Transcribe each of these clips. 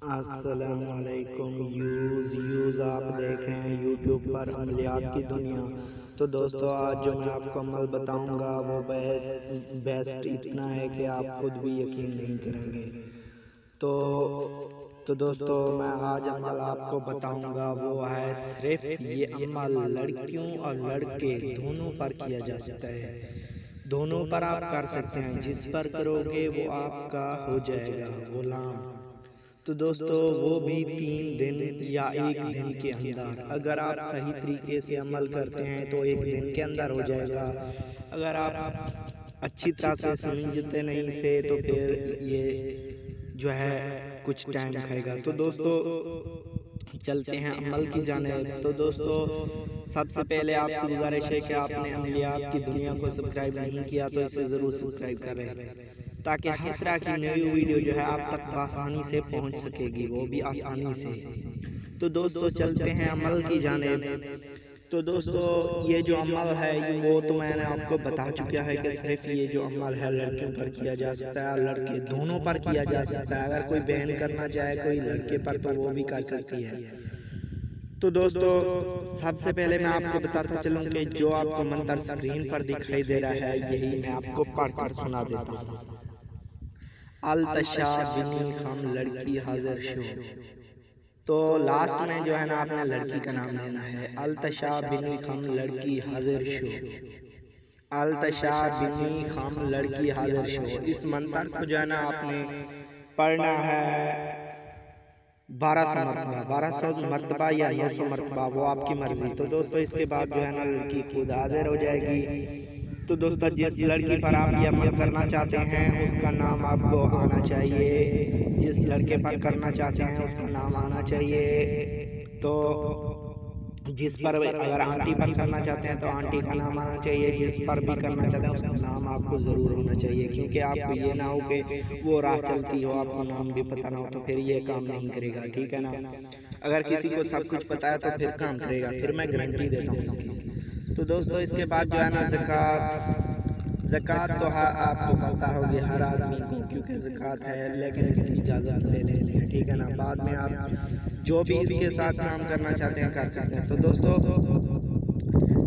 السلام علیکم یوز آپ دیکھ رہے ہیں یوٹیوب پر عملیات کی دنیا۔ تو دوستو آج جو میں آپ کو عمل بتاؤں گا وہ بیسٹ اتنا ہے کہ آپ خود بھی یقین نہیں کریں گے۔ تو دوستو میں آج عمل آپ کو بتاؤں گا وہ ہے صرف یہ عمل لڑکیوں اور لڑکے دونوں پر کیا جا سکتا ہے، دونوں پر آپ کر سکتے ہیں۔ جس پر کرو گے وہ آپ کا ہو جائے گا غلام۔ تو دوستو وہ بھی 3 دن یا 1 دن کے اندر، اگر آپ صحیح طریقے سے عمل کرتے ہیں تو 1 دن کے اندر ہو جائے گا۔ اگر آپ اچھی طرح سے سمجھتے نہیں سے تو پھر یہ جو ہے کچھ ٹائم کھائے گا۔ تو دوستو چلتے ہیں عمل کی جانب۔ تو دوستو سب سے پہلے آپ سے گزارش ہے کہ آپ نے عملیات کی دنیا کو سبسکرائب نہیں کیا تو اسے ضرور سبسکرائب کریں، تاکہ ہر طرح کی نئی ویڈیو جو ہے آپ تک آسانی سے پہنچ سکے گی، وہ بھی آسانی سے۔ تو دوستو چلتے ہیں عمل کی جانب۔ تو دوستو یہ جو عمل ہے وہ تو میں نے آپ کو بتا چکا ہے کہ صرف یہ جو عمل ہے لڑکیوں پر کیا جا سکتا ہے، لڑکے دونوں پر کیا جا سکتا ہے۔ اگر کوئی بہن کرنا چاہے کوئی لڑکے پر تو وہ بھی کر سکتی ہے۔ تو دوستو سب سے پہلے میں آپ کو بتاتا چلوں کہ جو آپ کو منظر سکرین پر دکھائی دے رہا ہے یہی میں آپ کو پڑھ کر سنا دیتا ہوں۔ التشا بنی خم لڑکی حاضر شو۔ تو لاسٹ میں جو ہے نا آپ نے لڑکی کا نام لینا ہے۔ التشا بنی خم لڑکی حاضر شو، التشا بنی خم لڑکی حاضر شو۔ اس منتر کو جو ہے نا آپ نے پڑھنا ہے 1200 مرتبہ یا 900 مرتبہ، وہ آپ کی مرضی۔ تو دوستو اس کے بعد جو ہے نا لڑکی خود حاضر ہو جائے گی۔ تو دوستو جس لڑکی پر آپ یہ عمل کرنا چاہتے ہیں اس کا نام آپ کو آنا چاہیے، جس لڑکے پر کرنا چاہتے ہیں اس کا نام آنا چاہیے۔ تو جس پر اگر آنٹی پر کرنا چاہتے ہیں تو آنٹی کا نام آنا چاہیے، جس پر بھی کرنا چاہتے ہیں اس کا نام آپ کو ضرور ہونا چاہیے، کیونکہ آپ کو یہ نہ ہو کہ وہ راہ چلتی ہو آپ کو نام بھی پتہ نہ ہو تو پھر یہ کام نہیں کرے گا، ٹھیک ہے نا۔ اگر کسی کو سب کچھ پتہ ہے تو پھر کام کرے گا، پھر میں گارنٹی دیتا ہوں اس کی۔ تو دوستو اس کے بعد جو ہے نا زکوٰۃ تو آپ کو پتہ ہوگی ہر آدمی کو، کیونکہ زکوٰۃ ہے، لیکن اس کی اجازت لے لیں، ٹھیک ہے نا۔ بعد میں آپ جو بھی اس کے ساتھ کام کرنا چاہتے ہیں کر سکتے ہیں۔ تو دوستو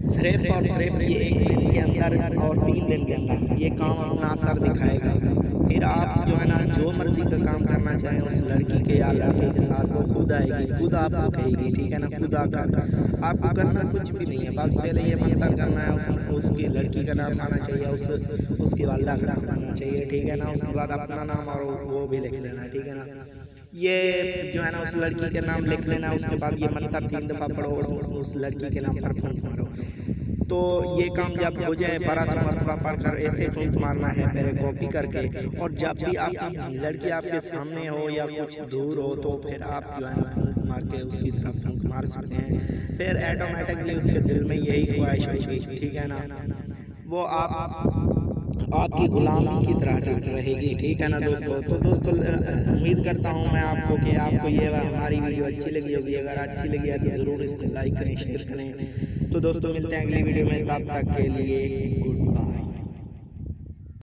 صرف اور صرف یہ 1 دن کے اندر اور 3 دن کے اندر یہ کام اپنا اثر دکھائے گا۔ پھر آپ جو ہے نا جو مرضی کا کام کرنا چاہیں اس لڑکی کے یا لڑکے کے ساتھ وہ خود آئے گی، خود آپ کو کہے گی، ٹھیک ہے نا۔ خود آ کر آپ کو کرنا کچھ بھی نہیں ہے، بس پہلے یہ منتر کرنا ہے، اس کی لڑکی کا نام آنا چاہیے، اس کی والدہ کا نام آنا چاہیے، ٹھیک ہے نا۔ اس کے بعد اپنا نام اور وہ بھی لکھ لینا، ٹھیک ہے نا۔ یہ جو ہے نا اس لڑکی کے نام لکھ لینا، اس کے بعد یہ منتر 3 دفعہ پڑھو، اس لڑکی کے نام پر پھونک مارو۔ تو یہ کام جب ہو جائے 1200 مرتبہ پڑھ کر ایسے پھونک مارنا ہے پہلے کاپی کر کے، اور جب بھی آپ لڑکی آپ کے سامنے ہو یا کچھ دور ہو تو پھر آپ جو ہے نا پھونک مار کے اس کی طرف پھونک مار سکتے ہیں۔ پھر ایٹومیٹکلی اس کے دل میں یہی خواہش ہوگی، ٹھیک ہے نا، وہ آپ کی غلامی کی طرح رہے گی، ٹھیک ہے نا دوستو۔ تو دوستو امید کرتا ہوں میں آپ کو کہ آپ کو یہ ہماری ویڈیو اچھی لگی ہوگی۔ اگر اچھی لگی ہے تو ضرور اس کو لائک کریں، شیئر کریں۔ تو دوستو ملتے ہیں اگلی ویڈیو میں، تب تک کے لیے